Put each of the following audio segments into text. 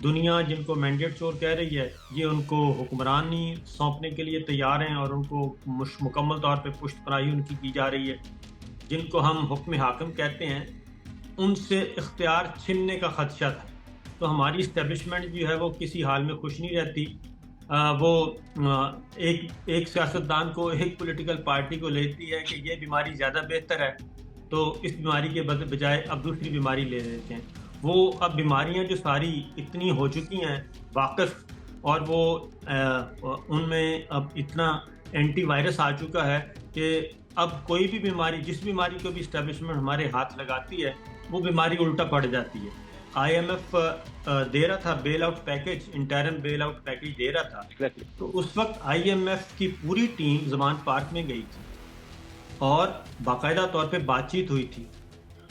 دنیا جن کو مینڈیٹ چور کہہ رہی ہے یہ ان کو حکمرانی سونپنے کے لیے تیار ہیں اور ان کو مکمل طور پہ پشت پناہی ان کی جا رہی ہے. جن کو ہم حکم حاکم کہتے ہیں ان سے اختیار چھننے کا خدشہ تھا. تو ہماری اسٹیبلشمنٹ جو ہے وہ کسی حال میں خوش نہیں رہتی. وہ ایک سیاستدان کو ایک پولیٹیکل پارٹی کو لیتی ہے کہ یہ بیماری زیادہ بہتر ہے تو اس بیماری کے بجائے اب دوسری بیماری لے لیتے ہیں. وہ اب بیماریاں جو ساری اتنی ہو چکی ہیں واقف، اور وہ ان میں اب اتنا اینٹی وائرس آ چکا ہے کہ اب کوئی بھی بیماری، جس بیماری کو بھی اسٹیبلشمنٹ ہمارے ہاتھ لگاتی ہے وہ بیماری الٹا پڑ جاتی ہے. آئی ایم ایف دے رہا تھا بیل آؤٹ پیکج، انٹرم بیل آؤٹ پیکج دے رہا تھا. تو اس وقت آئی ایم ایف کی پوری ٹیم زمان پارک میں گئی تھی اور باقاعدہ طور پہ بات چیت ہوئی تھی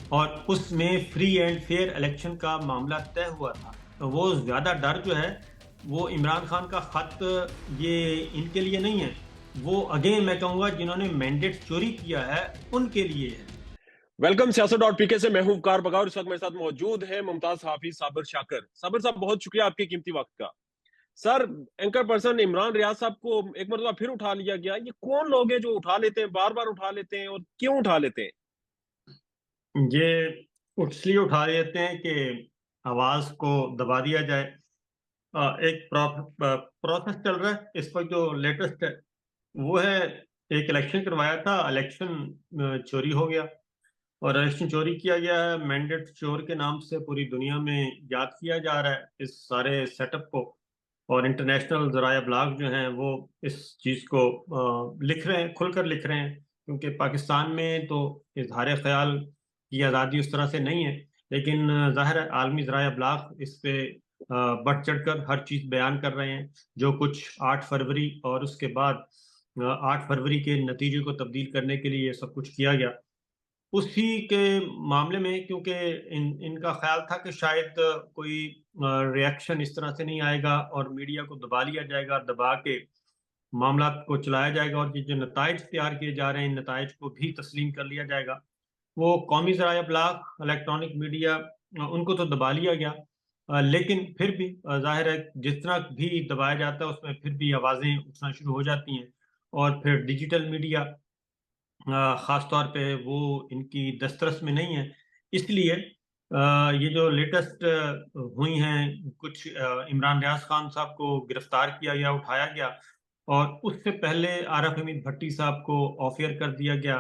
اور اس میں فری اینڈ فیئر الیکشن کا معاملہ طے ہوا تھا. وہ زیادہ ڈر جو ہے وہ عمران خان کا خط یہ ان کے لیے نہیں ہے، وہ اگین میں کہوں گا جنہوں نے مینڈیٹ چوری کیا ہے ان کے لیے ہے. ویلکم سیاست ڈاٹ پی کے سے، میں ہوں وقار بغاؤ. اس وقت میرے ساتھ موجود ہیں ممتاز حافظ صابر شاکر. صابر صاحب بہت شکریہ آپ کے قیمتی وقت کا. سر، اینکر پرسن عمران ریاض صاحب کو ایک مرتبہ پھر اٹھا لیا گیا. یہ کون لوگ ہیں جو اٹھا لیتے ہیں، بار بار اٹھا لیتے ہیں، اور کیوں اٹھا لیتے ہیں؟ یہ اس لیے اٹھا لیتے ہیں کہ آواز کو دبا دیا جائے. ایک پروسیس چل رہا ہے اس وقت جو لیٹسٹ ہے وہ ہے ایک الیکشن کروایا تھا، الیکشن چوری ہو گیا اور الیکشن چوری کیا گیا ہے. مینڈیٹ چور کے نام سے پوری دنیا میں یاد کیا جا رہا ہے اس سارے سیٹ اپ کو، اور انٹرنیشنل ذرائع ابلاغ جو ہیں وہ اس چیز کو لکھ رہے ہیں، کھل کر لکھ رہے ہیں. کیونکہ پاکستان میں تو اظہار خیال کی آزادی اس طرح سے نہیں ہے، لیکن ظاہر ہے عالمی ذرائع ابلاغ اس پہ بڑھ چڑھ کر ہر چیز بیان کر رہے ہیں. جو کچھ 8 فروری اور اس کے بعد 8 فروری کے نتیجے کو تبدیل کرنے کے لیے سب کچھ کیا گیا، اسی کے معاملے میں کیونکہ ان کا خیال تھا کہ شاید کوئی ریاکشن اس طرح سے نہیں آئے گا اور میڈیا کو دبا لیا جائے گا، دبا کے معاملات کو چلایا جائے گا اور یہ جو نتائج تیار کیے جا رہے ہیں ان نتائج کو بھی تسلیم کر لیا جائے گا. وہ قومی ذرائع ابلاغ، الیکٹرانک میڈیا، ان کو تو دبا لیا گیا، لیکن پھر بھی ظاہر ہے جتنا بھی دبایا جاتا ہے اس میں پھر بھی آوازیں اٹھنا شروع ہو جاتی ہیں. اور پھر ڈیجیٹل میڈیا خاص طور پہ وہ ان کی دسترس میں نہیں ہے. اس لیے یہ جو لیٹسٹ ہوئی ہیں کچھ، عمران ریاض خان صاحب کو گرفتار کیا گیا، اٹھایا گیا، اور اس سے پہلے عارف حمید بھٹی صاحب کو آف ایئر کر دیا گیا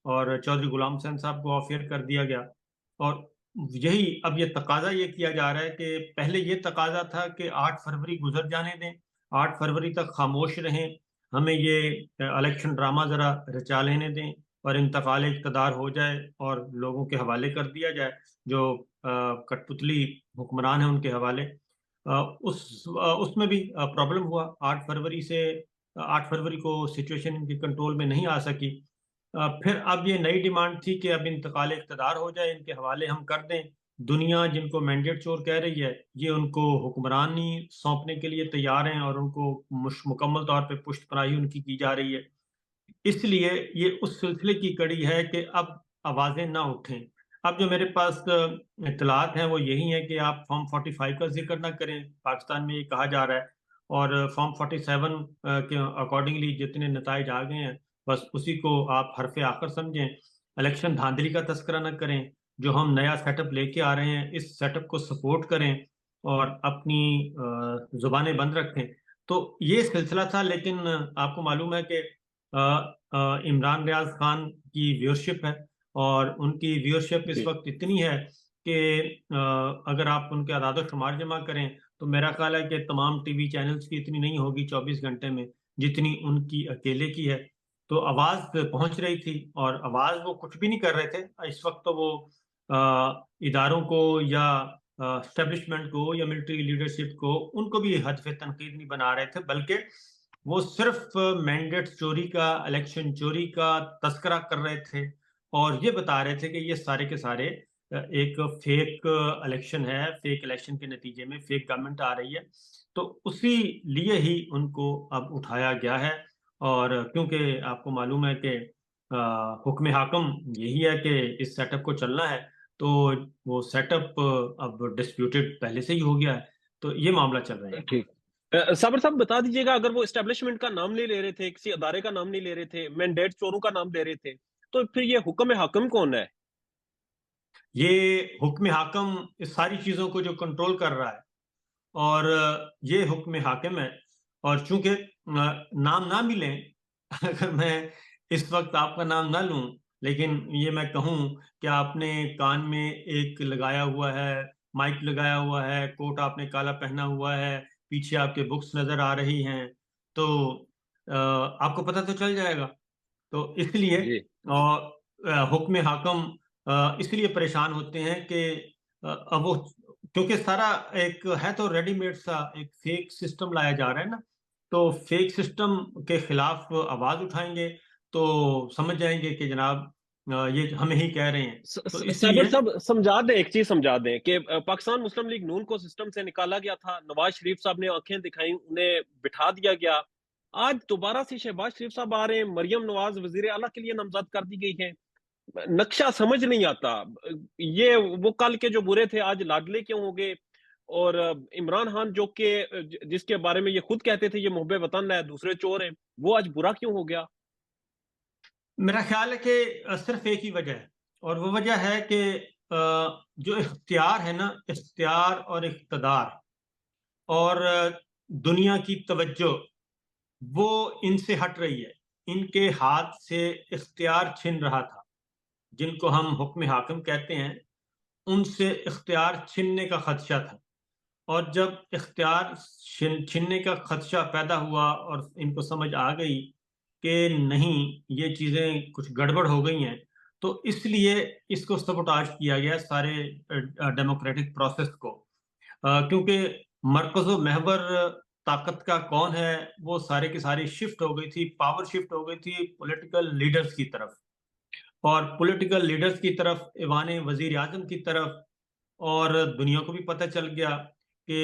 اور چودھری غلام حسین صاحب کو آف ایئر کر دیا گیا. اور یہی اب یہ تقاضا یہ کیا جا رہا ہے کہ پہلے یہ تقاضا تھا کہ 8 فروری گزر جانے دیں، 8 فروری تک خاموش رہیں، ہمیں یہ الیکشن ڈرامہ ذرا رچا لینے دیں اور انتقال اقتدار ہو جائے اور لوگوں کے حوالے کر دیا جائے، جو کٹ پتلی حکمران ہیں ان کے حوالے. اس میں بھی پرابلم ہوا. 8 فروری کو سچویشن ان کی کنٹرول میں نہیں آ سکی. پھر اب یہ نئی ڈیمانڈ تھی کہ اب انتقال اقتدار ہو جائے، ان کے حوالے ہم کر دیں. دنیا جن کو مینڈیٹ چور کہہ رہی ہے یہ ان کو حکمرانی سونپنے کے لیے تیار ہیں اور ان کو مکمل طور پہ پشت پناہی ان کی جا رہی ہے. اس لیے یہ اس سلسلے کی کڑی ہے کہ اب آوازیں نہ اٹھیں. اب جو میرے پاس اطلاعات ہیں وہ یہی ہیں کہ آپ فارم 45 کا ذکر نہ کریں، پاکستان میں یہ کہا جا رہا ہے، اور فارم 47 کے اکارڈنگلی جتنے نتائج آ گئے ہیں بس اسی کو آپ حرف آخر سمجھیں. الیکشن دھاندلی کا تذکرہ نہ کریں. جو ہم نیا سیٹ اپ لے کے آ رہے ہیں اس سیٹ اپ کو سپورٹ کریں اور اپنی زبانیں بند رکھیں. تو یہ سلسلہ تھا. لیکن آپ کو معلوم ہے کہ عمران ریاض خان کی ویورشپ ہے اور ان کی ویورشپ اس وقت اتنی ہے کہ اگر آپ ان کے اعداد و شمار جمع کریں تو میرا خیال ہے کہ تمام ٹی وی چینلز کی اتنی نہیں ہوگی 24 گھنٹے میں جتنی ان کی اکیلے کی ہے. تو آواز پہنچ رہی تھی اور آواز وہ کچھ بھی نہیں کر رہے تھے اس وقت. تو وہ اداروں کو یا اسٹیبلشمنٹ کو یا ملٹری لیڈرشپ کو ان کو بھی ہدف تنقید نہیں بنا رہے تھے، بلکہ وہ صرف مینڈیٹ چوری کا، الیکشن چوری کا تذکرہ کر رہے تھے اور یہ بتا رہے تھے کہ یہ سارے کے سارے ایک فیک الیکشن ہے، فیک الیکشن کے نتیجے میں فیک گورنمنٹ آ رہی ہے. تو اسی لیے ہی ان کو اب اٹھایا گیا ہے. اور کیونکہ آپ کو معلوم ہے کہ حکم حاکم یہی ہے کہ اس سیٹ اپ کو چلنا ہے، تو وہ سیٹ اپ اب ڈسپیوٹڈ پہلے سے ہی ہو گیا ہے. تو یہ معاملہ چل رہے ہیں. ٹھیک. صابر صاحب بتا دیجیے گا، اگر وہ اسٹیبلشمنٹ کا نام نہیں لے رہے تھے، کسی ادارے کا نام نہیں لے رہے تھے، مینڈیٹ چوروں کا نام لے رہے تھے، تو پھر یہ حکم حاکم کون ہے؟ یہ حکم حاکم اس ساری چیزوں کو جو کنٹرول کر رہا ہے، اور یہ حکم حاکم ہے. اور چونکہ نام نہ بھی لیں اگر میں اس وقت آپ کا نام نہ لوں، لیکن یہ میں کہوں کہ آپ نے کان میں ایک لگایا ہوا ہے، مائک لگایا ہوا ہے، کوٹ آپ نے کالا پہنا ہوا ہے، پیچھے آپ کے بکس نظر آ رہی ہیں، تو آپ کو پتہ تو چل جائے گا. تو اس لیے جی حکم حاکم اس لیے پریشان ہوتے ہیں کہ وہ کیونکہ سارا ایک ہے تو ریڈی میڈ سا ایک فیک سسٹم لایا جا رہا ہے نا، تو فیک سسٹم کے خلاف آواز اٹھائیں گے تو سمجھ جائیں گے کہ جناب یہ ہمیں ہی کہہ رہے ہیں. تو اس صابر لیے صاحب سمجھا دیں، ایک چیز سمجھا دیں کہ پاکستان مسلم لیگ نون کو سسٹم سے نکالا گیا تھا، نواز شریف صاحب نے آنکھیں دکھائیں، انہیں بٹھا دیا گیا. آج دوبارہ سے شہباز شریف صاحب آ رہے ہیں، مریم نواز وزیر اعلیٰ کے لیے نامزد کر دی گئی ہے. نقشہ سمجھ نہیں آتا. یہ وہ کل کے جو برے تھے آج لاڈلے کیوں ہو گئے؟ اور عمران خان جو کہ جس کے بارے میں یہ خود کہتے تھے یہ محب وطن ہے، دوسرے چور ہیں، وہ آج برا کیوں ہو گیا؟ میرا خیال ہے کہ صرف ایک ہی وجہ ہے، اور وہ وجہ ہے کہ جو اختیار ہے نا، اختیار اور اقتدار اور دنیا کی توجہ وہ ان سے ہٹ رہی ہے. ان کے ہاتھ سے اختیار چھن رہا تھا. جن کو ہم حکم حاکم کہتے ہیں ان سے اختیار چھننے کا خدشہ تھا، اور جب اختیار چھننے کا خدشہ پیدا ہوا اور ان کو سمجھ آ گئی کہ نہیں یہ چیزیں کچھ گڑبڑ ہو گئی ہیں، تو اس لیے اس کو سبوٹاج کیا گیا سارے ڈیموکریٹک پروسیس کو. کیونکہ مرکز و محور طاقت کا کون ہے، وہ سارے کی ساری شفٹ ہو گئی تھی، پاور شفٹ ہو گئی تھی پولیٹیکل لیڈرز کی طرف، اور پولیٹیکل لیڈرز کی طرف، ایوان وزیر اعظم کی طرف. اور دنیا کو بھی پتہ چل گیا کہ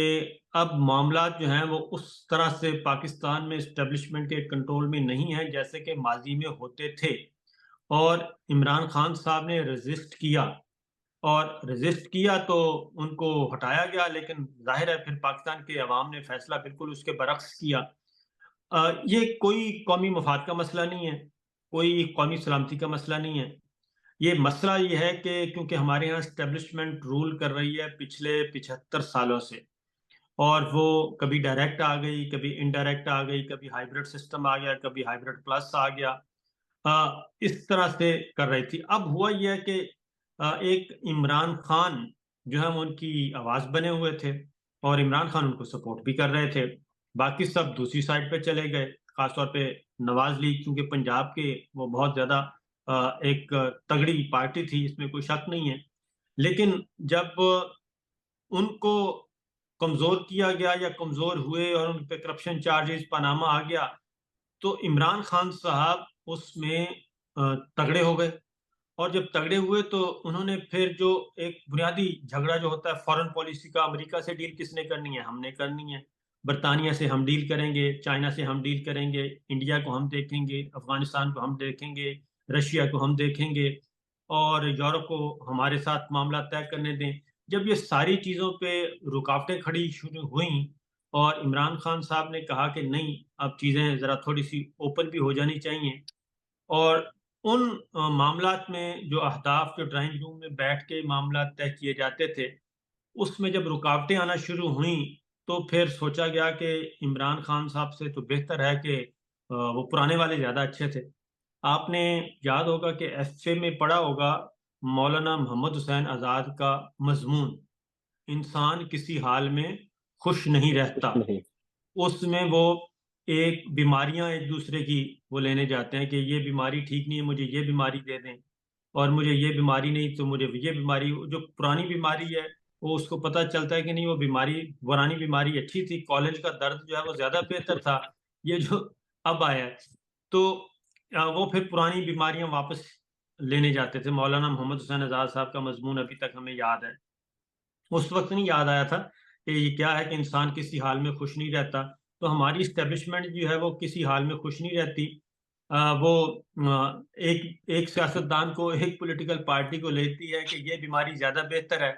اب معاملات جو ہیں وہ اس طرح سے پاکستان میں اسٹیبلشمنٹ کے کنٹرول میں نہیں ہیں جیسے کہ ماضی میں ہوتے تھے. اور عمران خان صاحب نے ریزسٹ کیا تو ان کو ہٹایا گیا، لیکن ظاہر ہے پھر پاکستان کے عوام نے فیصلہ بالکل اس کے برعکس کیا. یہ کوئی قومی مفاد کا مسئلہ نہیں ہے، کوئی قومی سلامتی کا مسئلہ نہیں ہے. یہ مسئلہ یہ ہے کہ کیونکہ ہمارے ہاں اسٹیبلشمنٹ رول کر رہی ہے پچھلے 75 سالوں سے، اور وہ کبھی ڈائریکٹ آ گئی، کبھی انڈائریکٹ آ گئی، کبھی ہائیبرڈ سسٹم آ گیا، کبھی ہائیبرڈ پلس آ گیا، اس طرح سے کر رہی تھی. اب ہوا یہ ہے کہ ایک عمران خان جو ہے وہ ان کی آواز بنے ہوئے تھے، اور عمران خان ان کو سپورٹ بھی کر رہے تھے. باقی سب دوسری سائڈ پہ چلے گئے، خاص طور پہ نواز لیگ، کیونکہ پنجاب کے وہ بہت زیادہ ایک تگڑی پارٹی تھی، اس میں کوئی شک نہیں ہے. لیکن جب ان کو کمزور کیا گیا یا کمزور ہوئے اور ان پہ کرپشن چارجز پاناما آ گیا، تو عمران خان صاحب اس میں تگڑے ہو گئے. اور جب تگڑے ہوئے تو انہوں نے پھر جو ایک بنیادی جھگڑا جو ہوتا ہے فارن پالیسی کا، امریکہ سے ڈیل کس نے کرنی ہے؟ ہم نے کرنی ہے. برطانیہ سے ہم ڈیل کریں گے، چائنا سے ہم ڈیل کریں گے، انڈیا کو ہم دیکھیں گے، افغانستان کو ہم دیکھیں گے، رشیا کو ہم دیکھیں گے، اور یورپ کو ہمارے ساتھ معاملہ طے کرنے دیں. جب یہ ساری چیزوں پہ رکاوٹیں کھڑی شروع ہوئیں اور عمران خان صاحب نے کہا کہ نہیں اب چیزیں ذرا تھوڑی سی اوپن بھی ہو جانی چاہیے، اور ان معاملات میں جو اہداف جو ڈرائنگ روم میں بیٹھ کے معاملات طے کیے جاتے تھے، اس میں جب رکاوٹیں آنا شروع ہوئیں تو پھر سوچا گیا کہ عمران خان صاحب سے تو بہتر ہے کہ وہ پرانے والے زیادہ اچھے تھے. آپ نے یاد ہوگا کہ ایف اے میں پڑھا ہوگا مولانا محمد حسین آزاد کا مضمون، انسان کسی حال میں خوش نہیں رہتا. کچھ نہیں. اس میں وہ ایک بیماریاں ایک دوسرے کی وہ لینے جاتے ہیں کہ یہ بیماری ٹھیک نہیں ہے، مجھے یہ بیماری دے دیں، اور مجھے یہ بیماری نہیں تو مجھے یہ بیماری. جو پرانی بیماری ہے وہ اس کو پتہ چلتا ہے کہ نہیں وہ بیماری پرانی بیماری اچھی تھی، کالج کا درد جو ہے وہ زیادہ بہتر تھا یہ جو اب آیا ہے. تو وہ پھر پرانی بیماریاں واپس لینے جاتے تھے. مولانا محمد حسین آزاد صاحب کا مضمون ابھی تک ہمیں یاد ہے. اس وقت نہیں یاد آیا تھا کہ یہ کیا ہے کہ انسان کسی حال میں خوش نہیں رہتا. تو ہماری اسٹیبلشمنٹ جو ہے وہ کسی حال میں خوش نہیں رہتی. وہ ایک سیاستدان کو، ایک پولیٹیکل پارٹی کو لیتی ہے کہ یہ بیماری زیادہ بہتر ہے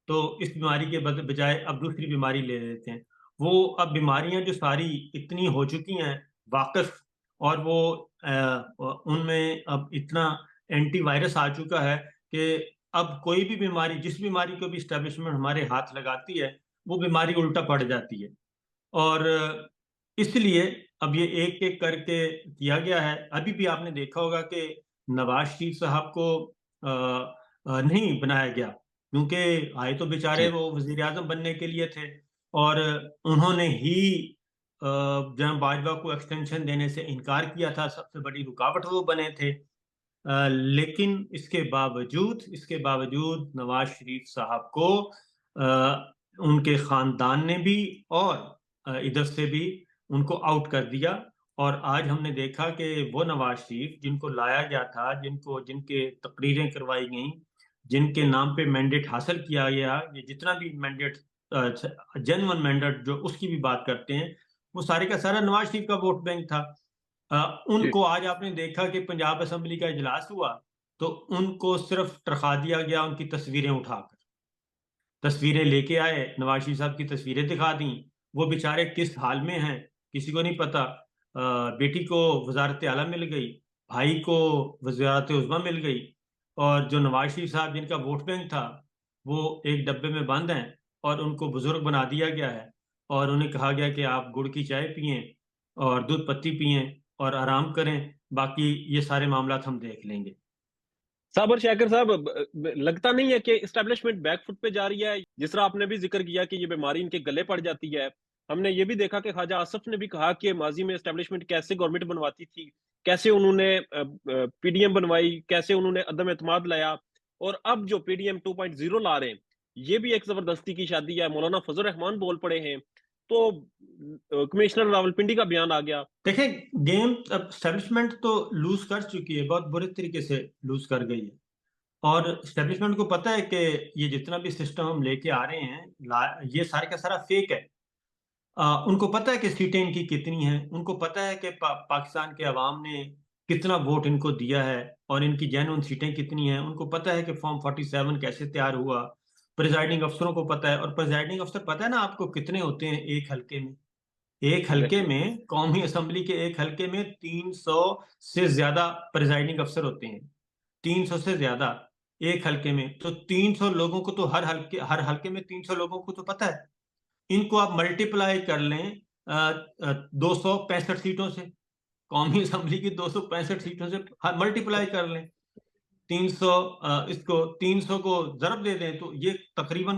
تو اس بیماری کے بجائے اب دوسری بیماری لے لیتے ہیں. وہ اب بیماریاں جو ساری اتنی ہو چکی ہیں واقف، اور وہ ان میں اب اتنا اینٹی وائرس آ چکا ہے کہ اب کوئی بھی بیماری، جس بیماری کو بھی اسٹیبلشمنٹ ہمارے ہاتھ لگاتی ہے، وہ بیماری الٹا پڑ جاتی ہے. اور اس لیے اب یہ ایک ایک کر کے کیا گیا ہے. ابھی بھی آپ نے دیکھا ہوگا کہ نواز شریف صاحب کو نہیں بنایا گیا، کیونکہ آئے تو بیچارے جی وہ وزیر اعظم بننے کے لیے تھے، اور انہوں نے ہی جناب باجوہ کو ایکسٹینشن دینے سے انکار کیا تھا. سب سے بڑی رکاوٹ وہ بنے تھے. لیکن اس کے باوجود نواز شریف صاحب کو ان کے خاندان نے بھی اور ادھر سے بھی ان کو آؤٹ کر دیا. اور آج ہم نے دیکھا کہ وہ نواز شریف جن کو لایا گیا تھا، جن کے تقریریں کروائی گئیں، جن کے نام پہ مینڈیٹ حاصل کیا گیا، یہ جتنا بھی مینڈیٹ جنون مینڈیٹ جو اس کی بھی بات کرتے ہیں، وہ سارے کا سارا نواز شریف کا ووٹ بینک تھا. ان جی کو آج آپ نے دیکھا کہ پنجاب اسمبلی کا اجلاس ہوا تو ان کو صرف تنخواہ دیا گیا ان کی تصویریں اٹھا کر. تصویریں لے کے آئے، نواز شریف صاحب کی تصویریں دکھا دیں. وہ بیچارے کس حال میں ہیں کسی کو نہیں پتا. بیٹی کو وزارت اعلیٰ مل گئی، بھائی کو وزارت عظمیٰ مل گئی، اور جو نواز شریف صاحب جن کا ووٹ بینک تھا وہ ایک ڈبے میں بند ہیں، اور ان کو بزرگ بنا دیا گیا ہے، اور انہیں کہا گیا کہ آپ گڑ کی چائے پئیں اور دودھ پتی پئیں اور آرام کریں، باقی یہ سارے معاملات ہم دیکھ لیں گے. صابر شاکر صاحب، لگتا نہیں ہے کہ اسٹیبلشمنٹ بیک فٹ پہ جا رہی ہے؟ جس طرح آپ نے بھی ذکر کیا کہ یہ بیماری ان کے گلے پڑ جاتی ہے، ہم نے یہ بھی دیکھا کہ خواجہ آصف نے بھی کہا کہ ماضی میں اسٹیبلشمنٹ کیسے گورنمنٹ بنواتی تھی، کیسے انہوں نے پی ڈی ایم بنوائی، کیسے انہوں نے عدم اعتماد لایا، اور اب جو پی ڈی ایم 2.0 لا رہے ہیں یہ بھی ایک زبردستی کی شادی ہے. مولانا فضل الرحمان بول پڑے ہیں، تو کمشنر راولپنڈی کا بیان آ گیا. دیکھیں، گیم اب اسٹیبلشمنٹ تو لوز کر چکی ہے، بہت برے طریقے سے لوز کر گئی ہے. اور اسٹیبلشمنٹ کو پتہ ہے کہ یہ جتنا بھی سسٹم ہم لے کے آ رہے ہیں یہ سارے کا سارا فیک ہے. ان کو پتہ ہے کہ سیٹیں ان کی کتنی ہیں، ان کو پتہ ہے کہ پاکستان کے عوام نے کتنا ووٹ ان کو دیا ہے اور ان کی جینوئن سیٹیں کتنی ہیں. ان کو پتہ ہے کہ فارم 47 کیسے تیار ہوا. پریزائڈنگ افسروں کو پتہ ہے، اور پریزائڈنگ افسر پتہ ہے نا آپ کو کتنے ہوتے ہیں ایک حلقے میں. ایک حلقے ایگزیکٹلی. میں، قومی اسمبلی کے ایک حلقے میں 300 سے زیادہ پریزائڈنگ افسر ہوتے ہیں. 300 سے زیادہ ایک حلقے میں، تو 300 لوگوں کو تو ہر حلقے میں 300 لوگوں کو تو پتہ ہے. ان کو آپ ملٹیپلائی کر لیں 265 سیٹوں سے، قومی اسمبلی کی 265 سیٹوں سے ملٹیپلائی کر لیں. 300 اس کو 300 کو ضرب دے دیں تو یہ تقریباً،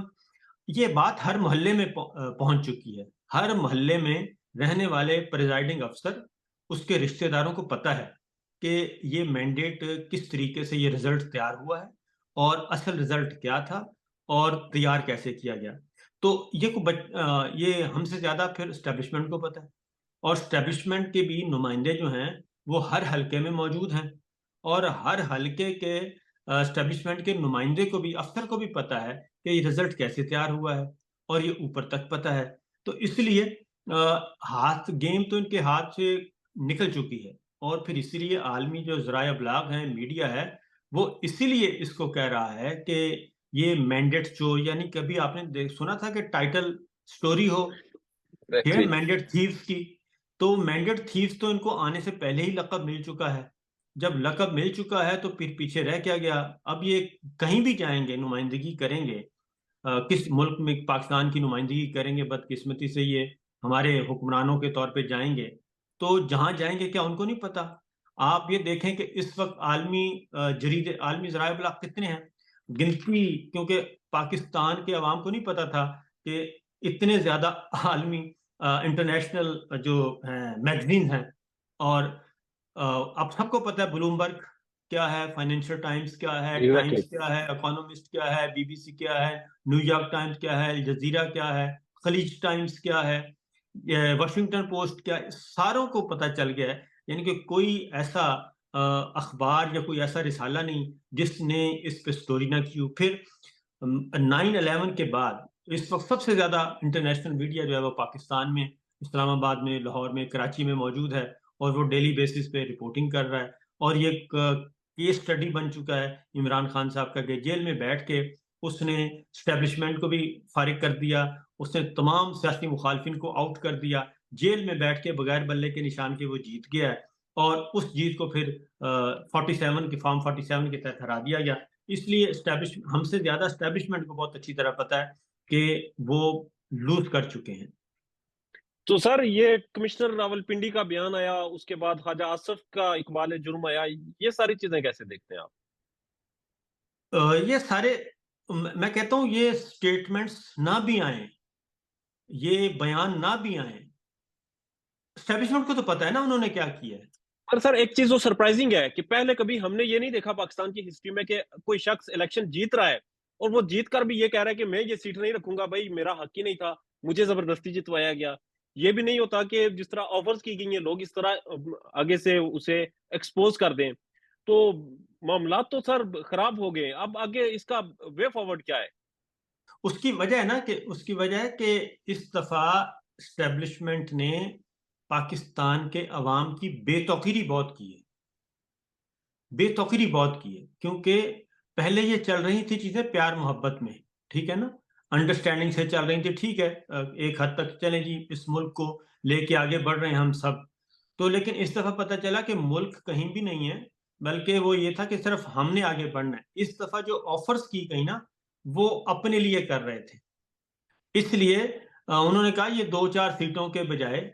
یہ بات ہر محلے میں پہنچ چکی ہے. ہر محلے میں رہنے والے پریزائڈنگ افسر، اس کے رشتہ داروں کو پتہ ہے کہ یہ مینڈیٹ کس طریقے سے یہ رزلٹ تیار ہوا ہے اور اصل رزلٹ کیا تھا اور تیار کیسے کیا گیا. تو یہ ہم سے زیادہ پھر اسٹیبلشمنٹ کو پتہ ہے. اور اسٹیبلشمنٹ کے بھی نمائندے جو ہیں وہ ہر حلقے میں موجود ہیں، اور ہر حلقے کے اسٹیبلشمنٹ کے نمائندے کو بھی، افسر کو بھی پتہ ہے کہ یہ رزلٹ کیسے تیار ہوا ہے، اور یہ اوپر تک پتہ ہے. تو اس لیے گیم تو ان کے ہاتھ سے نکل چکی ہے. اور پھر اسی لیے عالمی جو ذرائع ابلاغ ہیں، میڈیا ہے، وہ اسی لیے اس کو کہہ رہا ہے کہ یہ مینڈیٹ چور، یعنی کبھی آپ نے سنا تھا کہ title story who mandate those کی؟ تو مینڈیٹ تھیوز تو ان کو آنے سے پہلے ہی لقب مل چکا ہے. جب لقب مل چکا ہے تو پھر پیچھے رہ کیا گیا؟ اب یہ کہیں بھی جائیں گے، نمائندگی کریں گے، کس ملک میں پاکستان کی نمائندگی کریں گے، بدقسمتی سے یہ ہمارے حکمرانوں کے طور پہ جائیں گے، تو جہاں جائیں گے کیا ان کو نہیں پتا؟ آپ یہ دیکھیں کہ اس وقت عالمی ذرائع ابلاغ کتنے ہیں، گنتی، کیونکہ پاکستان کے عوام کو نہیں پتا تھا کہ اتنے زیادہ عالمی انٹرنیشنل جو میگزین ہیں. اور اب سب کو پتا ہے بلومبرگ کیا ہے، فائنینشل ٹائمز کیا ہے، ٹائمز کیا ہے، اکانومسٹ کیا ہے، بی بی سی کیا ہے، نیو یارک ٹائمز کیا ہے، الجزیرہ کیا ہے، خلیج ٹائمز کیا ہے، واشنگٹن پوسٹ کیا ہے، ساروں کو پتہ چل گیا ہے. یعنی کہ کوئی ایسا اخبار یا کوئی ایسا رسالہ نہیں جس نے اس پہ سٹوری نہ کی ہو. پھر 9/11 کے بعد اس وقت سب سے زیادہ انٹرنیشنل میڈیا جو ہے وہ پاکستان میں، اسلام آباد میں، لاہور میں، کراچی میں موجود ہے، اور وہ ڈیلی بیسس پہ رپورٹنگ کر رہا ہے. اور یہ کیس سٹڈی بن چکا ہے عمران خان صاحب کا کہ جیل میں بیٹھ کے اس نے اسٹیبلشمنٹ کو بھی فارغ کر دیا، اس نے تمام سیاسی مخالفین کو آؤٹ کر دیا، جیل میں بیٹھ کے بغیر بلے کے نشان کے وہ جیت گیا ہے، اور اس جیت کو پھر 47 کے فارم 47 کے تحت ہرا دیا گیا۔ اس لیے ہم سے زیادہ اسٹیبلشمنٹ کو بہت اچھی طرح پتا ہے کہ وہ لوز کر چکے ہیں۔ تو سر یہ کمشنر راولپنڈی کا بیان آیا، اس کے بعد خواجہ آصف کا اقبال جرم آیا، یہ ساری چیزیں کیسے دیکھتے ہیں آپ؟ یہ سارے، میں کہتا ہوں یہ سٹیٹمنٹس نہ بھی آئیں، یہ بیان نہ بھی آئیں، اسٹیبلشمنٹ کو تو پتا ہے نا انہوں نے کیا کیا ہے۔ پر سر ایک چیز وہ سرپرائزنگ ہے کہ پہلے کبھی ہم نے یہ نہیں دیکھا پاکستان کی ہسٹری میں کہ کوئی شخص الیکشن جیت رہا ہے اور وہ جیت کر بھی یہ کہہ رہا ہے کہ میں یہ سیٹ نہیں رکھوں گا، بھائی میرا حق ہی نہیں تھا، مجھے زبردستی جتوایا گیا۔ یہ بھی نہیں ہوتا کہ جس طرح آفرز کی گئی ہیں لوگ اس طرح آگے سے اسے ایکسپوز کر دیں، تو معاملات تو سر خراب ہو گئے۔ اب آگے اس کا وے فارورڈ کیا ہے؟ اس کی وجہ ہے کہ اس دفعہ اسٹیبلشمنٹ نے پاکستان کے عوام کی بے توقیری بہت کی ہے، کیونکہ پہلے یہ چل رہی تھی چیزیں پیار محبت میں، ٹھیک ہے نا، انڈرسٹینڈنگ سے چل رہی تھی، ٹھیک ہے ایک حد تک چلیں جی اس ملک کو لے کے آگے بڑھ رہے ہیں ہم سب، تو لیکن اس دفعہ پتہ چلا کہ ملک کہیں بھی نہیں ہے، بلکہ وہ یہ تھا کہ صرف ہم نے آگے بڑھنا ہے۔ اس دفعہ جو آفرز کی گئی نا وہ اپنے لیے کر رہے تھے، اس لیے انہوں نے کہا یہ 2-4 سیٹوں کے بجائے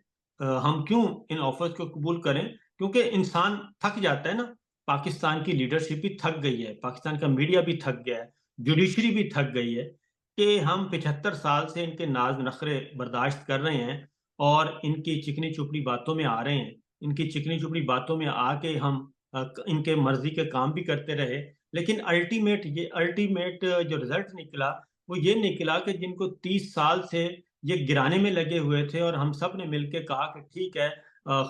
ہم کیوں ان آفرز کو قبول کریں، کیونکہ انسان تھک جاتا ہے نا، پاکستان کی لیڈرشپ بھی تھک گئی ہے، پاکستان کا میڈیا بھی تھک گیا ہے، جوڈیشری بھی تھک گئی ہے کہ ہم 75 سال سے ان کے ناز نخرے برداشت کر رہے ہیں اور ان کی چکنی چپڑی باتوں میں آ رہے ہیں، ان کی چکنی چپڑی باتوں میں آ کے ہم ان کے مرضی کے کام بھی کرتے رہے، لیکن الٹیمیٹ جو رزلٹ نکلا وہ یہ نکلا کہ جن کو 30 سال سے یہ گرانے میں لگے ہوئے تھے اور ہم سب نے مل کے کہا کہ ٹھیک ہے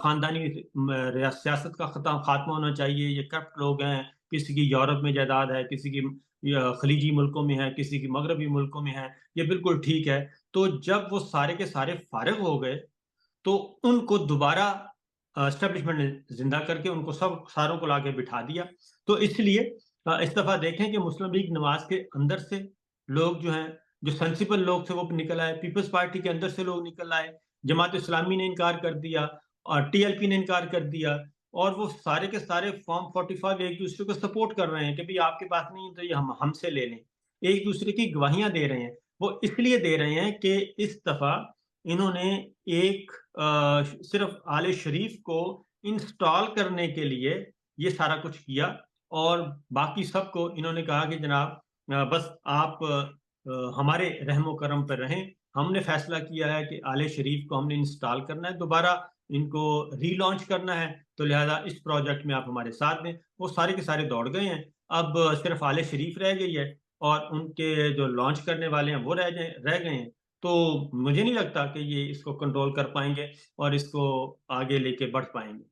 خاندانی سیاست کا خاتمہ ہونا چاہیے، یہ کرپٹ لوگ ہیں، کسی کی یورپ میں جائیداد ہے، کسی کی خلیجی ملکوں میں ہے، کسی کی مغربی ملکوں میں ہے، یہ بالکل ٹھیک ہے۔ تو جب وہ سارے کے سارے فارغ ہو گئے تو ان کو دوبارہ اسٹیبلشمنٹ نے زندہ کر کے ان کو ساروں کو لا کے بٹھا دیا۔ تو اس لیے اس دفعہ دیکھیں کہ مسلم لیگ نواز کے اندر سے لوگ جو ہیں، جو سینسیبل لوگ تھے وہ نکل آئے، پیپلز پارٹی کے اندر سے لوگ نکل آئے، جماعت اسلامی نے انکار کر دیا اور ٹی ایل پی نے انکار کر دیا، اور وہ سارے کے سارے فارم 45 ایک دوسرے کو سپورٹ کر رہے ہیں کہ بھی آپ کے پاس نہیں ہے تو یہ ہم سے لے لیں، ایک دوسرے کی گواہیاں دے رہے ہیں۔ وہ اس لیے دے رہے ہیں کہ اس دفعہ انہوں نے ایک صرف آل شریف کو انسٹال کرنے کے لیے یہ سارا کچھ کیا، اور باقی سب کو انہوں نے کہا کہ جناب بس آپ ہمارے رحم و کرم پر رہیں، ہم نے فیصلہ کیا ہے کہ آل شریف کو ہم نے انسٹال کرنا ہے، دوبارہ ان کو ری لانچ کرنا ہے، تو لہذا اس پروجیکٹ میں آپ ہمارے ساتھ دیں۔ وہ سارے کے سارے دوڑ گئے ہیں، اب صرف آل شریف رہ گئی ہے اور ان کے جو لانچ کرنے والے ہیں وہ رہ گئے ہیں، تو مجھے نہیں لگتا کہ یہ اس کو کنٹرول کر پائیں گے اور اس کو آگے لے کے بڑھ پائیں گے۔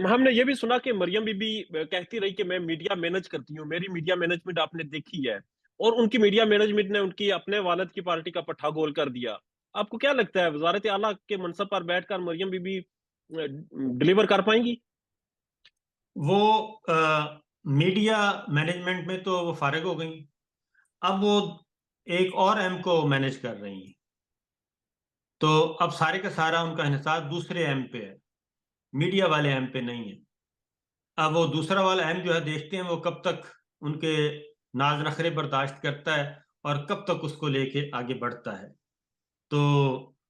ہم نے یہ بھی سنا کہ مریم بی بی کہتی رہی کہ میں میڈیا مینج کرتی ہوں، میری میڈیا مینجمنٹ آپ نے دیکھی ہے، اور ان کی میڈیا مینجمنٹ نے ان کی اپنے والد کی پارٹی کا پٹھا گول کر دیا۔ آپ کو کیا لگتا ہے وزارت اعلیٰ کے منصب پر بیٹھ کر مریم بی بی ڈلیور کر پائیں گی؟ وہ میڈیا مینجمنٹ میں تو وہ فارغ ہو گئی، اب وہ ایک اور ایم کو مینج کر رہی ہیں، تو اب سارے کا سارا ان کا انحصار دوسرے ایم پہ ہے، میڈیا والے ایم پہ نہیں ہے۔ اب وہ دوسرا والا ایم جو ہے دیکھتے ہیں وہ کب تک ان کے ناز نخرے برداشت کرتا ہے اور کب تک اس کو لے کے آگے بڑھتا ہے۔ تو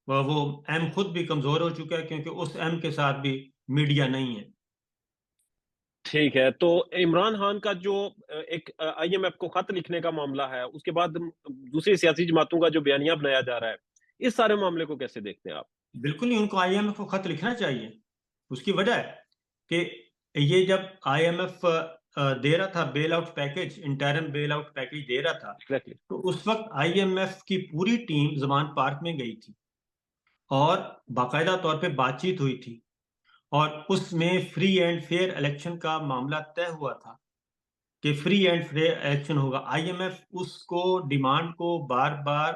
وہ ایم خود بھی کمزور ہو چکا ہے کیونکہ اس ایم کے ساتھ بھی میڈیا نہیں ہے۔ ٹھیک ہے، تو عمران خان کا جو ایک آئی ایم ایف کو خط لکھنے کا معاملہ ہے، اس کے بعد دوسری سیاسی جماعتوں کا جو بیانیہ بنایا جا رہا ہے، اس سارے معاملے کو کیسے دیکھتے ہیں آپ؟ بالکل نہیں، ان کو آئی ایم ایف کو خط لکھنا چاہیے۔ اس کی وجہ ہے کہ یہ جب آئی ایم ایف دے رہا تھا بیل آؤٹ پیکج، انٹرم بیل آؤٹ پیکج دے رہا تھا، Exactly. تو اس وقت آئی ایم ایف کی پوری ٹیم زمان پارک میں گئی تھی اور باقاعدہ طور پہ بات چیت ہوئی تھی، اور اس میں فری اینڈ فیئر الیکشن کا معاملہ طے ہوا تھا کہ فری اینڈ فیئر الیکشن ہوگا۔ آئی ایم ایف اس کو ڈیمانڈ کو بار بار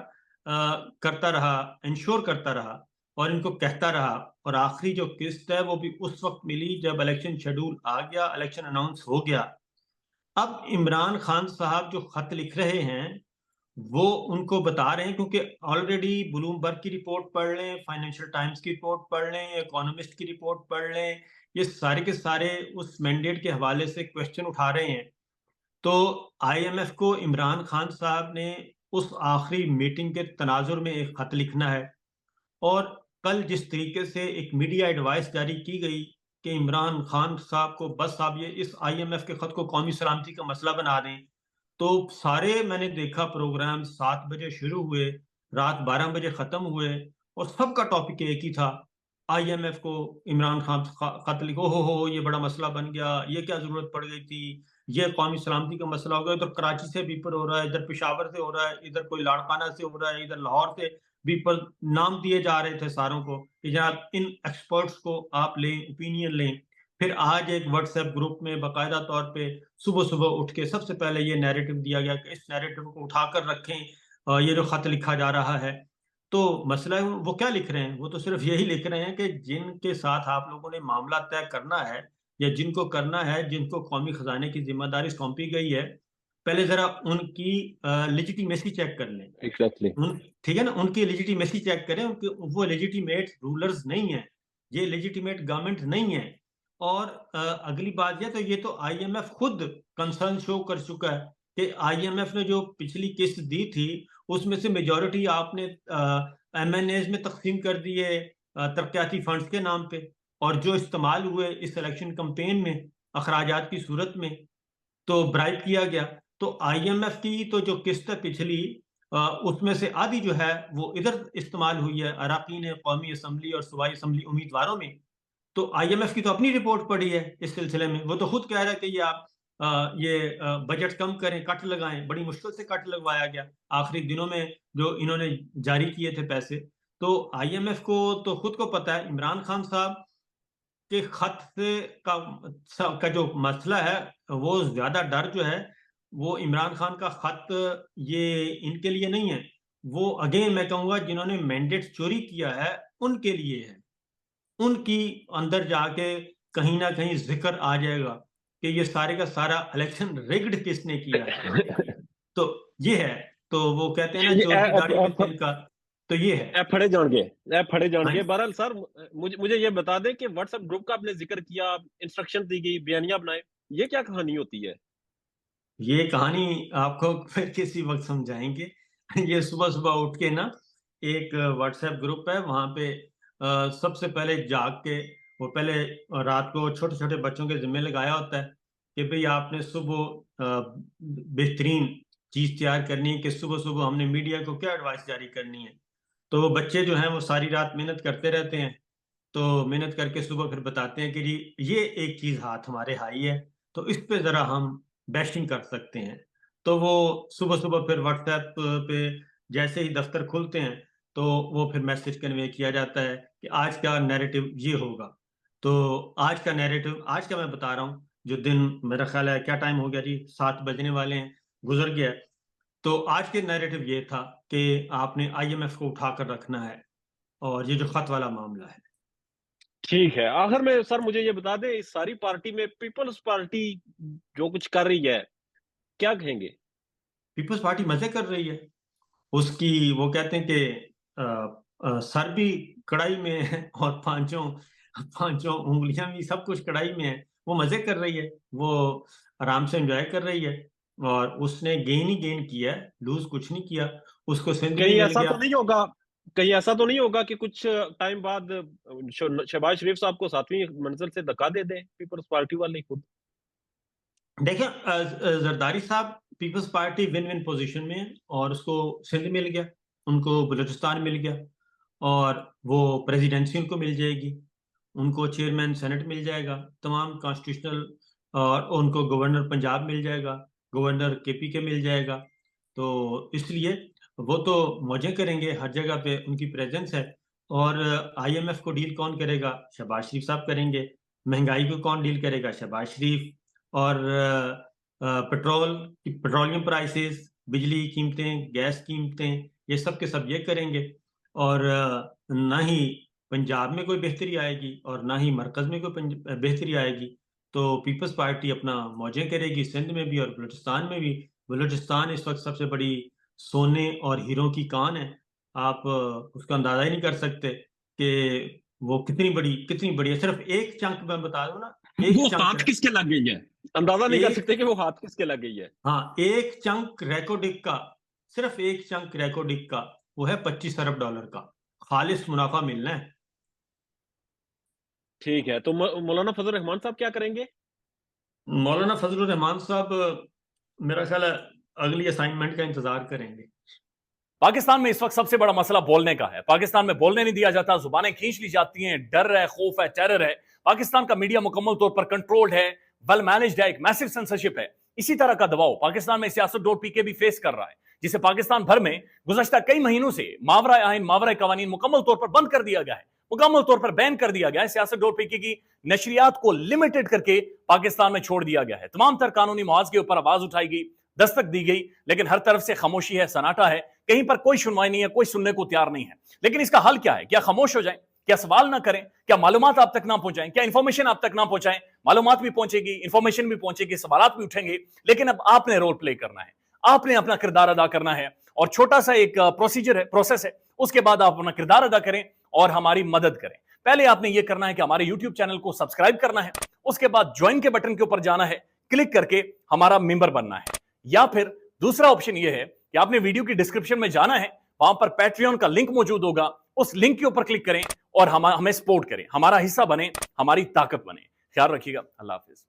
کرتا رہا، انشور کرتا رہا اور ان کو کہتا رہا، اور آخری جو قسط ہے وہ بھی اس وقت ملی جب الیکشن شیڈول آ گیا، الیکشن اناؤنس ہو گیا۔ اب عمران خان صاحب جو خط لکھ رہے ہیں وہ ان کو بتا رہے ہیں، کیونکہ آلریڈی بلومبرگ کی رپورٹ پڑھ لیں، فائنینشیل ٹائمز کی رپورٹ پڑھ لیں، اکانومسٹ کی رپورٹ پڑھ لیں، یہ سارے کے سارے اس مینڈیٹ کے حوالے سے کویسچن اٹھا رہے ہیں. تو آئی ایم ایف کو عمران خان صاحب نے اس آخری میٹنگ کے تناظر میں ایک خط لکھنا ہے، اور کل جس طریقے سے ایک میڈیا ایڈوائس جاری کی گئی کہ عمران خان صاحب کو بس آپ یہ اس آئی ایم ایف کے خط کو قومی سلامتی کا مسئلہ بنا دیں، تو سارے میں نے دیکھا پروگرام 7 بجے شروع ہوئے، رات 12 بجے ختم ہوئے، اور سب کا ٹاپک ایک ہی تھا، آئی ایم ایف کو عمران خان خط لکھو، ہو یہ بڑا مسئلہ بن گیا، یہ کیا ضرورت پڑ گئی تھی، یہ قومی سلامتی کا مسئلہ ہو گیا. ادھر کراچی سے بھی پر ہو رہا ہے، ادھر پشاور سے ہو رہا ہے، ادھر کوئی لاڑکانہ سے ہو رہا ہے، ادھر لاہور سے بھی پر نام دیے جا رہے تھے ساروں کو کہ جناب ان ایکسپرٹس کو آپ لیں، اوپینین لیں. پھر آج ایک واٹس ایپ گروپ میں باقاعدہ طور پہ صبح صبح اٹھ کے سب سے پہلے یہ نیریٹو دیا گیا کہ اس نیریٹو کو اٹھا کر رکھیں، یہ جو خط لکھا جا رہا ہے. تو مسئلہ وہ کیا لکھ رہے ہیں؟ وہ تو صرف یہی لکھ رہے ہیں کہ جن کے ساتھ آپ لوگوں نے معاملہ طے کرنا ہے، یا جن کو کرنا ہے، جن کو قومی خزانے کی ذمہ داری سونپی گئی ہے، پہلے ذرا ان کی لیجیٹیمیسی چیک کر لیں. ایگزیکٹلی. ٹھیک ہے نا، ان کی لیجیٹیمیسی چیک کریں، ان کے وہ لیجیٹیمیٹ رولرز نہیں ہیں، یہ لیجیٹیمیٹ گورنمنٹ نہیں ہے. اور اگلی بات یہ، تو یہ تو آئی ایم ایف خود کنسرن شو کر چکا ہے کہ آئی ایم ایف نے جو پچھلی قسط دی تھی اس میں سے میجورٹی آپ نے ایم این ایز میں تقسیم کر دیے ترقیاتی فنڈز کے نام پہ، اور جو استعمال ہوئے اس الیکشن کمپین میں اخراجات کی صورت میں تو برائب کیا گیا. تو آئی ایم ایف کی تو جو قسط ہے پچھلی، اس میں سے آدھی جو ہے وہ ادھر استعمال ہوئی ہے اراکین قومی اسمبلی اور صوبائی اسمبلی امیدواروں میں. تو آئی ایم ایف کی تو اپنی رپورٹ پڑی ہے اس سلسلے میں، وہ تو خود کہہ رہا ہے کہ یہ آپ یہ بجٹ کم کریں، کٹ لگائیں. بڑی مشکل سے کٹ لگوایا گیا آخری دنوں میں جو انہوں نے جاری کیے تھے پیسے. تو آئی ایم ایف کو تو خود کو پتا ہے عمران خان صاحب کے خط سے کا جو مسئلہ ہے، وہ زیادہ ڈر جو ہے وہ عمران خان کا خط یہ ان کے لیے نہیں ہے، وہ اگین میں کہوں گا جنہوں نے مینڈیٹ چوری کیا ہے ان کے لیے ہے. ان کی اندر جا کے کہیں نہ کہیں ذکر آ جائے گا کہ یہ سارے کا سارا الیکشن ریگڈ کس نے کیا ہے. تو یہ ہے، تو وہ کہتے ہیں نا چور کی داڑھی میں تل کا، تو یہ ہے. پھڑے جان ہاں گے. بہرحال سر مجھے یہ بتا دیں کہ واٹس ایپ گروپ کا آپ نے ذکر کیا، انسٹرکشن دی گئی، بیانیہ بنائے، یہ کیا کہانی ہوتی ہے؟ یہ کہانی آپ کو پھر کسی وقت سمجھائیں گے. یہ صبح صبح اٹھ کے نا ایک واٹس ایپ گروپ ہے، وہاں پہ سب سے پہلے جاگ کے وہ پہلے رات کو چھوٹے چھوٹے بچوں کے ذمہ لگایا ہوتا ہے کہ بھئی آپ نے صبح بہترین چیز تیار کرنی ہے کہ صبح صبح ہم نے میڈیا کو کیا ایڈوائس جاری کرنی ہے. تو وہ بچے جو ہیں وہ ساری رات محنت کرتے رہتے ہیں، تو محنت کر کے صبح پھر بتاتے ہیں کہ جی یہ ایک چیز ہاتھ ہمارے ہائی ہے، تو اس پہ ذرا ہم بیشنگ کر سکتے ہیں. تو وہ صبح صبح پھر واٹس ایپ پہ جیسے ہی دفتر کھلتے ہیں تو وہ پھر میسج کنوے کیا جاتا ہے کہ آج کا نیریٹو یہ ہوگا. تو آج کا نیریٹو، آج کا میں بتا رہا ہوں، جو دن میرا خیال ہے کیا ٹائم ہو گیا جی، 7 بجنے والے ہیں، گزر گیا. تو آج کے نیریٹو یہ تھا کہ آپ نے آئی ایم ایف کو اٹھا کر رکھنا ہے، اور یہ جو خط والا معاملہ ہے. ٹھیک ہے. آخر میں سر مجھے یہ بتا دیں، اس ساری پارٹی میں پیپلز پارٹی جو کچھ کر رہی ہے کیا کہیں گے؟ پیپلز پارٹی مزے کر رہی ہے. اس کی وہ کہتے ہیں کہ سر بھی کڑائی میں ہے اور پانچوں انگلیاں بھی سب کچھ کڑائی میں ہے. وہ مزے کر رہی ہے، وہ آرام سے انجوائے کر رہی ہے، اور اس نے گین ہی گین کیا ہے، لوز کچھ نہیں کیا. اس کو سندھ بھی کہیں مل ایسا گیا. تو نہیں ہوگا کہ کچھ ٹائم بعد شہباز شریف صاحب کو 7ویں منزل سے دھکا دے دیں پیپلز پارٹی والے خود؟ دیکھیں زرداری صاحب Peoples Party one one position میں ہے، اور اس کو سندھ مل گیا، ان کو بلوچستان مل گیا، اور وہ پریزیڈنسی ان کو مل جائے گی، ان کو چیئرمین سینٹ مل جائے گا، تمام کانسٹیٹیوشنل، اور ان کو گورنر پنجاب مل جائے گا، گورنر کے پی کے مل جائے گا. تو اس لیے وہ تو موجیں کریں گے، ہر جگہ پہ ان کی پریزنس ہے. اور آئی ایم ایف کو ڈیل کون کرے گا؟ شہباز شریف صاحب کریں گے. مہنگائی کو کون ڈیل کرے گا؟ شہباز شریف. اور پیٹرولیم پرائسز، بجلی قیمتیں، گیس قیمتیں، یہ سب کے سب یہ کریں گے. اور نہ ہی پنجاب میں کوئی بہتری آئے گی اور نہ ہی مرکز میں کوئی بہتری آئے گی. تو پیپلز پارٹی اپنا موجیں کرے گی سندھ میں بھی اور بلوچستان میں بھی. بلوچستان اس وقت سب سے بڑی سونے اور ہیروں کی کان ہے. آپ اس کا اندازہ ہی نہیں کر سکتے کہ وہ کتنی بڑی ہے. صرف ایک چنک میں بتا دوں نا, وہ ہاتھ کس کے لگ گئی ہے, اندازہ نہیں کر سکتے کہ وہ ہاتھ کس کے لگ گئی ہے. ہاں, ایک چنک ریکوڈک کا, صرف ایک چنک ریکوڈک کا وہ ہے $25 ارب کا خالص منافع ملنا ہے. ٹھیک ہے, تو مولانا فضل الرحمان صاحب کیا کریں گے؟ مولانا فضل الرحمان صاحب میرا خیال ہے اگلی اسائنمنٹ کا انتظار کریں گے. پاکستان میں اس وقت سب سے بڑا مسئلہ بولنے کا ہے. پاکستان میں بولنے نہیں دیا جاتا, زبانیں کھینچ لی جاتی ہیں, ڈر ہے, خوف ہے, ٹیرر ہے. پاکستان کا میڈیا مکمل طور پر کنٹرولڈ ہے, ویل مینجڈ ہے, ایک میسو سینسرشپ ہے. اسی طرح کا دباؤ پاکستان میں سیاست.pk بھی فیس کر رہا ہے, جسے پاکستان بھر میں گزشتہ کئی مہینوں سے ماورائے آئین, ماورائے قوانین مکمل طور پر بند کر دیا گیا ہے, مکمل طور پر بین کر دیا گیا ہے. سیاست.pk کی نشریات کو لمیٹڈ کر کے پاکستان میں چھوڑ دیا گیا ہے. تمام تر قانونی مواد کے اوپر آواز اٹھائی گئی, دستک دی گئی, لیکن ہر طرف سے خاموشی ہے, سناٹا ہے, کہیں پر کوئی سنوائی نہیں ہے, کوئی سننے کو تیار نہیں ہے. لیکن اس کا حل کیا ہے؟ کیا خاموش ہو جائیں؟ کیا سوال نہ کریں؟ کیا معلومات آپ تک نہ پہنچائیں؟ کیا انفارمیشن آپ تک نہ پہنچائیں؟ معلومات بھی پہنچے گی, انفارمیشن بھی پہنچے گی, سوالات بھی اٹھیں گے, لیکن اب آپ نے رول پلے کرنا ہے, آپ نے اپنا کردار ادا کرنا ہے. اور چھوٹا سا ایک پروسیجر ہے, پروسیس ہے, اس کے بعد آپ اپنا کردار ادا کریں اور ہماری مدد کریں. پہلے آپ نے یہ کرنا ہے کہ ہمارے یوٹیوب چینل کو سبسکرائب کرنا ہے, اس کے بعد جوائن کے بٹن کے اوپر جانا ہے, کلک کر کے ہمارا ممبر بننا ہے. یا پھر دوسرا آپشن یہ ہے کہ آپ نے ویڈیو کی ڈسکرپشن میں جانا ہے, وہاں پر پیٹریون کا لنک موجود ہوگا, اس لنک کے اوپر کلک کریں اور ہمیں سپورٹ کریں, ہمارا حصہ بنیں, ہماری طاقت بنیں. خیال رکھیے گا. اللہ حافظ.